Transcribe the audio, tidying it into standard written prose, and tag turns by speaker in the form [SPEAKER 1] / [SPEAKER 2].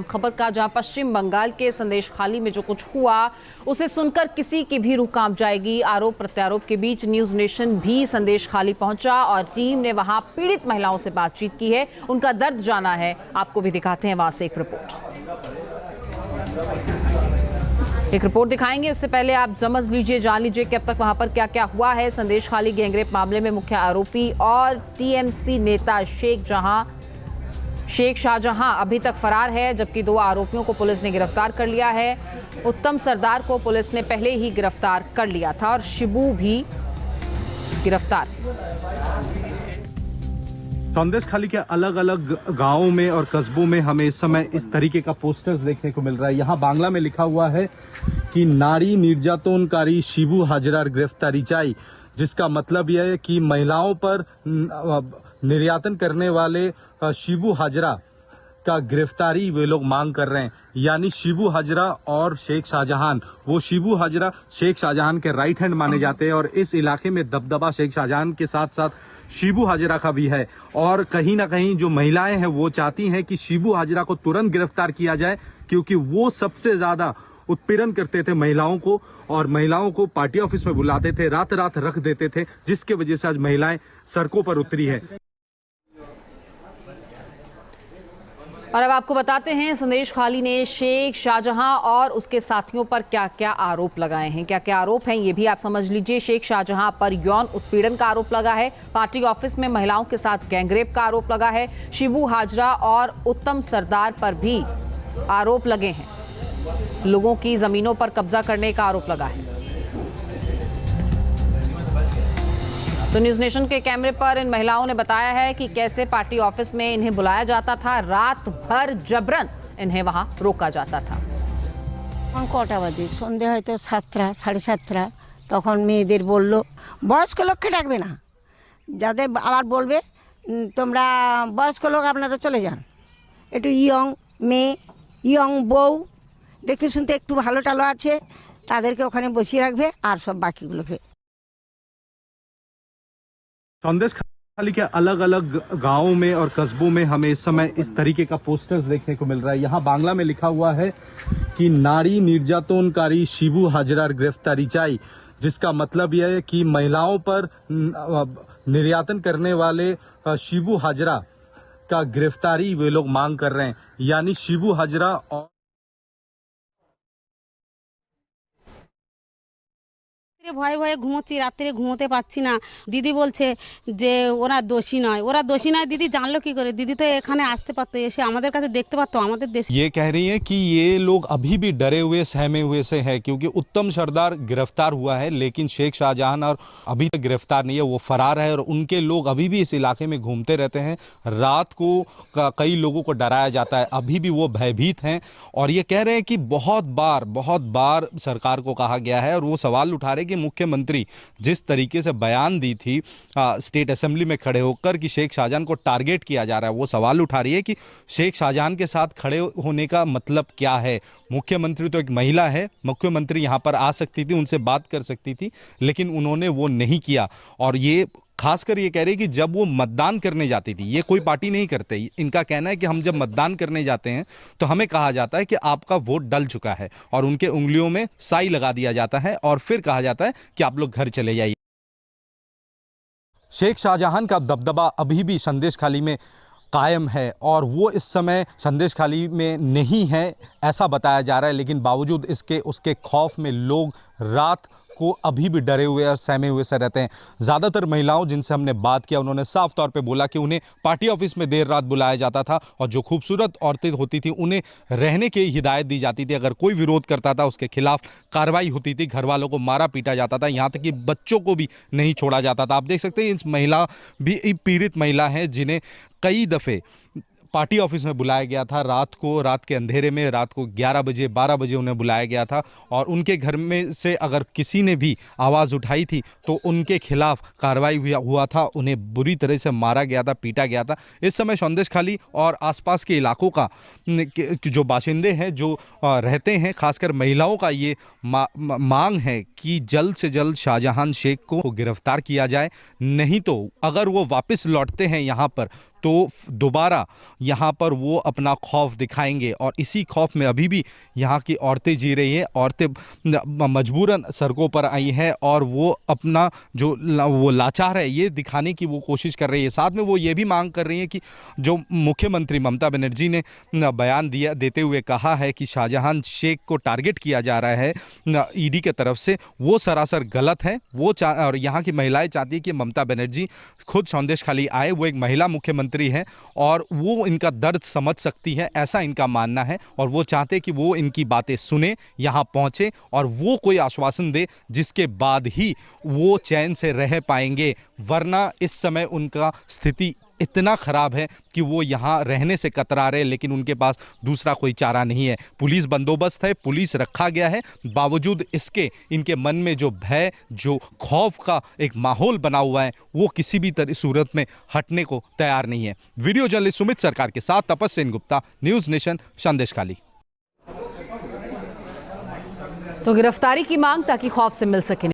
[SPEAKER 1] खबर का, जहां पश्चिम बंगाल के संदेश खाली में जो कुछ हुआ उसे सुनकर किसी की भी रूह कांप जाएगी। आरोप प्रत्यारोप के बीच न्यूज नेशन भी संदेश खाली पहुंचा और टीम ने वहां पीड़ित महिलाओं से बातचीत की है, उनका दर्द जाना है। आपको भी दिखाते हैं वहां से एक रिपोर्ट दिखाएंगे। उससे पहले आप समझ लीजिए, जान लीजिए कि अब तक वहां पर क्या क्या हुआ है। संदेश खाली गैंगरेप मामले में मुख्य आरोपी और टीएमसी नेता शेख शाहजहां अभी तक फरार है, जबकि 2 आरोपियों को पुलिस ने गिरफ्तार कर लिया है। उत्तम सरदार को पुलिस ने पहले ही गिरफ्तार कर लिया था और शिबू भी गिरफ्तार।
[SPEAKER 2] संदेश खाली के अलग अलग गांवों में और कस्बों में हमें इस समय इस तरीके का पोस्टर्स देखने को मिल रहा है। यहाँ बांग्ला में लिखा हुआ है कि नारी निर्यातनकारी शिबू हाजरार गिरफ्तारी चाई, जिसका मतलब यह है कि महिलाओं पर निर्यातन करने वाले शिबू हाजरा का गिरफ्तारी वे लोग मांग कर रहे हैं। यानी शिबू हाजरा और शेख शाहजहां, वो शिबू हाजरा शेख शाहजहां के राइट हैंड माने जाते हैं और इस इलाके में दबदबा शेख शाहजहां के साथ साथ शिबू हाजरा का भी है। और कहीं ना कहीं जो महिलाएं हैं वो चाहती हैं कि शिबू हाजरा को तुरंत गिरफ्तार किया जाए, क्योंकि वो सबसे ज्यादा उत्पीड़न करते थे महिलाओं को और महिलाओं को पार्टी ऑफिस में बुलाते थे, रात रात रख देते थे, जिसके वजह से आज महिलाएं सड़कों पर उतरी है।
[SPEAKER 1] और अब आपको बताते हैं संदेश खाली ने शेख शाहजहां और उसके साथियों पर क्या क्या आरोप लगाए हैं। क्या क्या आरोप हैं ये भी आप समझ लीजिए। शेख शाहजहां पर यौन उत्पीड़न का आरोप लगा है, पार्टी ऑफिस में महिलाओं के साथ गैंगरेप का आरोप लगा है, शिबू हाजरा और उत्तम सरदार पर भी आरोप लगे हैं, लोगों की जमीनों पर कब्जा करने का आरोप लगा है। तो न्यूज नेशन के कैमरे पर इन महिलाओं ने बताया है कि कैसे पार्टी ऑफिस में इन्हें बुलाया जाता था, रात भर जबरन इन्हें वहां रोका जाता था।
[SPEAKER 3] কটা বাজে সন্ধে হয়তো 7টা 7:30 তখন মেয়েদের বলল বয়স্ক লোককে ডাকবে না, যাদের আবার বলবে তোমরা বয়স্ক লোক আপনারা চলে যান, একটু ইয়ং মেয়ে ইয়ং বউ দেখতে শুনতে একটু ভালো টালো আছে তাদেরকে ওখানে বসিয়ে রাখবে আর সব বাকিগুলোকে।
[SPEAKER 2] संदेश खाली के अलग अलग गांवों में और कस्बों में हमें इस समय इस तरीके का पोस्टर्स देखने को मिल रहा है। यहाँ बांग्ला में लिखा हुआ है कि नारी निर्यातनकारी शिबू हाजरार गिरफ्तारी चाई, जिसका मतलब यह है कि महिलाओं पर निर्यातन करने वाले शिबू हाजरा का गिरफ्तारी वे लोग मांग कर रहे हैं। यानी शिबू हाजरा और
[SPEAKER 4] ভয়ে ভয়ে ঘুমোচ্ছি, রাত্রে ঘুমোতে পাচ্ছি না। দিদি বলছে যে ওরা দোষী নয়, ওরা দোষী নয়। দিদি জানলো কি করে? দিদি তো এখানে আসতে পারতো, এসে আমাদের কাছে দেখতে পারতো আমাদের देश।
[SPEAKER 5] ये कह रही हैं कि ये लोग अभी भी डरे हुए सहमे हुए से है, क्योंकि उत्तम सरदार गिरफ्तार हुआ है लेकिन शेख शाहजहां और अभी तक गिरफ्तार नहीं है, वो फरार है और उनके लोग अभी भी इस इलाके में घूमते रहते हैं। रात को कई लोगों को डराया जाता है, अभी भी वो भयभीत हैं और ये कह रहे हैं कि बहुत बार सरकार को कहा गया है और वो सवाल उठा रहे हैं कि मुख्यमंत्री जिस तरीके से बयान दी थी स्टेट असेंबली में खड़े होकर कि शेख शाहजहां को टारगेट किया जा रहा है, वो सवाल उठा रही है कि शेख शाहजहां के साथ खड़े होने का मतलब क्या है। मुख्यमंत्री तो एक महिला है, मुख्यमंत्री यहाँ पर आ सकती थी, उनसे बात कर सकती थी, लेकिन उन्होंने वो नहीं किया। और ये खासकर ये कह रहे हैं कि जब वो मतदान करने जाती थी, ये कोई पार्टी नहीं करते, इनका कहना है कि हम जब मतदान करने जाते हैं तो हमें कहा जाता है कि आपका वोट डल चुका है और उनके उंगलियों में साई लगा दिया जाता है और फिर कहा जाता है कि आप लोग घर चले जाइए। शेख शाहजहां का दबदबा अभी भी संदेश खाली में कायम है और वो इस समय संदेश खाली में नहीं है ऐसा बताया जा रहा है, लेकिन बावजूद इसके उसके खौफ में लोग रात को अभी भी डरे हुए और सहमे हुए से रहते हैं। ज़्यादातर महिलाओं जिनसे हमने बात किया उन्होंने साफ तौर पे बोला कि उन्हें पार्टी ऑफिस में देर रात बुलाया जाता था और जो खूबसूरत औरतें होती थी उन्हें रहने की हिदायत दी जाती थी, अगर कोई विरोध करता था उसके खिलाफ कार्रवाई होती थी, घर वालों को मारा पीटा जाता था, यहाँ तक कि बच्चों को भी नहीं छोड़ा जाता था। आप देख सकते हैं इस महिला भी पीड़ित महिला है जिन्हें कई दफ़े पार्टी ऑफिस में बुलाया गया था, रात के अंधेरे में, रात को 11 बजे 12 बजे उन्हें बुलाया गया था और उनके घर में से अगर किसी ने भी आवाज़ उठाई थी तो उनके खिलाफ कार्रवाई हुआ था, उन्हें बुरी तरह से मारा गया था, पीटा गया था। इस समय संदेश खाली और आसपास के इलाकों का जो बाशिंदे हैं, जो रहते हैं, खासकर महिलाओं का ये मांग है कि जल्द से जल्द शाहजहां शेख को गिरफ्तार किया जाए, नहीं तो अगर वो वापस लौटते हैं यहाँ पर तो दोबारा यहाँ पर वो अपना खौफ दिखाएंगे। और इसी खौफ में अभी भी यहाँ की औरतें जी रही हैं। औरतें मजबूरन सड़कों पर आई हैं और वो अपना जो वो लाचार है ये दिखाने की वो कोशिश कर रही है। साथ में वो ये भी मांग कर रही है कि जो मुख्यमंत्री ममता बनर्जी ने बयान देते हुए कहा है कि शाहजहां शेख को टारगेट किया जा रहा है ईडी के तरफ से, वो सरासर गलत है। वो और यहाँ की महिलाएं चाहती है कि ममता बनर्जी खुद संदेशखाली आए। वो एक महिला मुख्यमंत्री है और वो इनका दर्द समझ सकती है, ऐसा इनका मानना है। और वो चाहते कि वो इनकी बातें सुने, यहाँ पहुँचे और वो कोई आश्वासन दे जिसके बाद ही वो चैन से रह पाएंगे। वरना इस समय उनका स्थिति इतना ख़राब है कि वो यहाँ रहने से कतरा रहे, लेकिन उनके पास दूसरा कोई चारा नहीं है। पुलिस बंदोबस्त है, पुलिस रखा गया है, बावजूद इसके इनके मन में जो भय, जो खौफ का एक माहौल बना हुआ है, वो किसी भी सूरत में हटने को तैयार नहीं है। वीडियो जर्नलिस्ट सुमित सरकार के साथ तपस सेन गुप्ता, न्यूज़ नेशन, संदेशखाली।
[SPEAKER 1] तो गिरफ्तारी की मांग ताकि खौफ से मिल सके।